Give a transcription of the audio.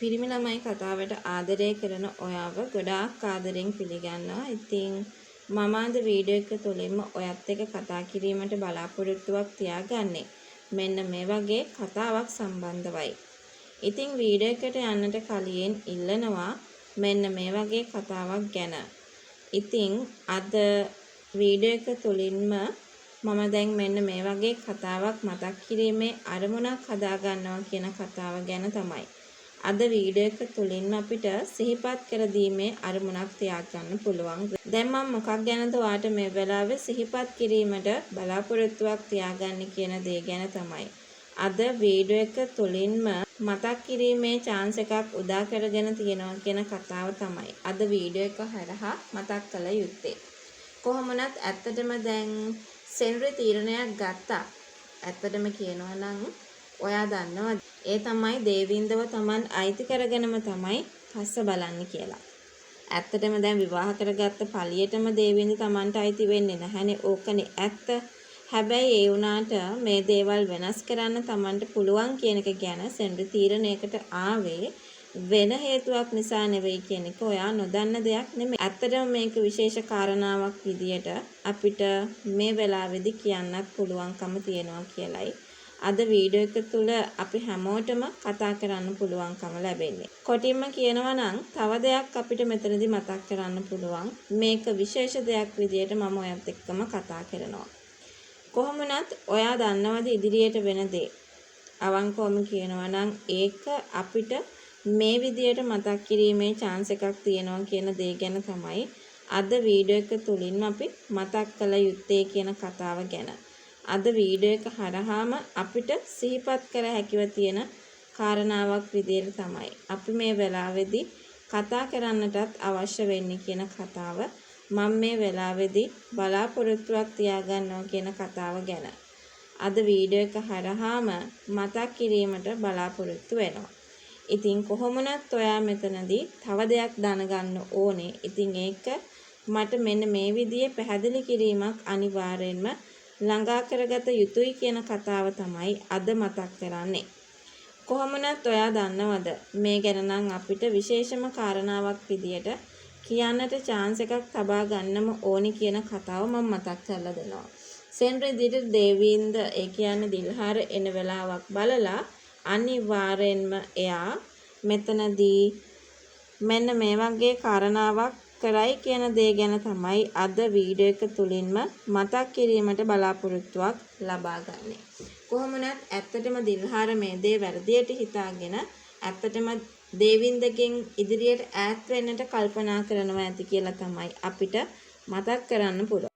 පිරිමි ළමයි කතාවට ආදරය කරන ඔයාව ගොඩාක් ආදරෙන් පිළිගන්නවා. ඉතින් මම අද වීඩියෝ එක තුළින්ම ඔයත් එක්ක කතා කිරීමට බලාපොරොත්තුවක් තියාගන්නේ මෙන්න මේ වගේ කතාවක් සම්බන්ධවයි. ඉතින් වීඩියෝ එකට යන්නට කලින් ඉල්ලනවා මෙන්න මේ වගේ කතාවක් ගැන. ඉතින් අද වීඩියෝ එක තුළින්ම මම දැන් මෙන්න මේ වගේ කතාවක් මතක් කිරීමේ අරමුණක් හදා ගන්නවා කියන කතාව ගැන තමයි. අද වීඩියෝ එක තුළින් අපිට සිහිපත් කර දීමේ අරමුණක් තියාගන්න පුළුවන්. දැන් මම මොකක් ගැනද ඔයාට මේ වෙලාවේ සිහිපත් කිරීමට බලාපොරොත්තුවක් තියාගන්නේ කියන දේ ගැන තමයි. අද වීඩියෝ එක තුළින්ම මතක් කිරීමේ chance එකක් උදා කරගෙන තියෙනවා කියන කතාව තමයි අද වීඩියෝ එක හරහා මතක් කළ යුත්තේ. කොහොමනත් ඇත්තටම දැන් සෙන්රි තීරණයක් ගත්තා. ඇත්තටම කියනවා නම් ඔයා දන්නවා ඒ තමයි දේවින්දව Taman අයිති කරගෙනම තමයි පස්ස බලන්න කියලා. ඇත්තටම දැන් විවාහ කරගත්ත පළියටම දේවින්ද Tamanට අයිති වෙන්නේ නැහැනේ. ඕකනේ ඇත්ත. හැබැයි ඒ වුණාට මේ දේවල් වෙනස් කරන්න Tamanට පුළුවන් කියන එක ගැන සෙන්රි තීරණයකට ආවේ වෙන හේතුවක් නිසා නෙවෙයි කියන එක ඔයා නොදන්න දෙයක් නෙමෙයි. ඇත්තටම මේක විශේෂ කාරණාවක් විදියට අපිට මේ වෙලාවේදී කියන්නත් පුළුවන්කම තියෙනවා කියලයි අද වීඩියෝ එක තුල අපි හැමෝටම කතා කරන්න පුළුවන්කම ලැබෙන්නේ. කොටින්ම කියනවා නම් තව දෙයක් අපිට මෙතනදී මතක් කරන්න පුළුවන්. මේක විශේෂ දෙයක් විදියට මම ඔයත් එක්කම කතා කරනවා. කොහොමනත් ඔයා දන්නවද ඉදිරියට වෙන දේ? අවංකවම කියනවා නම් ඒක අපිට මේ විදියට මතක් කිරීමේ chance එකක් තියෙනවා කියන දේ ගැන තමයි අද වීඩියෝ එක තුලින් අපි මතක් කළ යුත්තේ කියන කතාව ගැන. අද වීඩියෝ එක හරහාම අපිට සිහිපත් කර හැකිව තියෙන කාරණාවක් විදියට තමයි අපි මේ වෙලාවේදී කතා කරන්නටත් අවශ්‍ය වෙන්නේ කියන කතාව මම මේ වෙලාවේදී බලාපොරොත්තුවක් තියාගන්නවා කියන කතාව ගැන අද වීඩියෝ එක හරහාම මතක් කිරීමට බලාපොරොත්තු වෙනවා. ඉතින් කොහොමනත් ඔයා මෙතනදී තව දෙයක් දැනගන්න ඕනේ. ඉතින් ඒක මට මෙන්න මේ විදිහේ පැහැදිලි කිරීමක් අනිවාර්යෙන්ම ළඟා කරගත යුතුයි කියන කතාව තමයි අද මතක් කරන්නේ. කොහොමනත් ඔයා දන්නවද මේ ගැන නම් අපිට විශේෂම කාරණාවක් විදියට කියන්නට chance එකක් තබා ගන්නම ඕනි කියන කතාව මම මතක් කරලා දෙනවා. සෙන්රි දේවින්ද ඒ කියන්නේ දිල්හාර එන වෙලාවක් බලලා අනිවාර්යෙන්ම එයා මෙතනදී මෙන්න මේ වගේ කාරණාවක් කරයි කියන දේ ගැන තමයි අද වීඩියෝ එක තුලින්ම මතක් කිරීමට බලාපොරොත්තුවක් ලබා ගන්නෙ. කොහොමනත් ඇත්තටම දිල්හාර මේ දේ වැරදියට හිතාගෙන ඇත්තටම දේවින්දගෙන් ඉදිරියට ඈත් වෙන්නට කල්පනා කරනවා ඇති කියලා තමයි අපිට මතක් කරන්න පුළුවන්.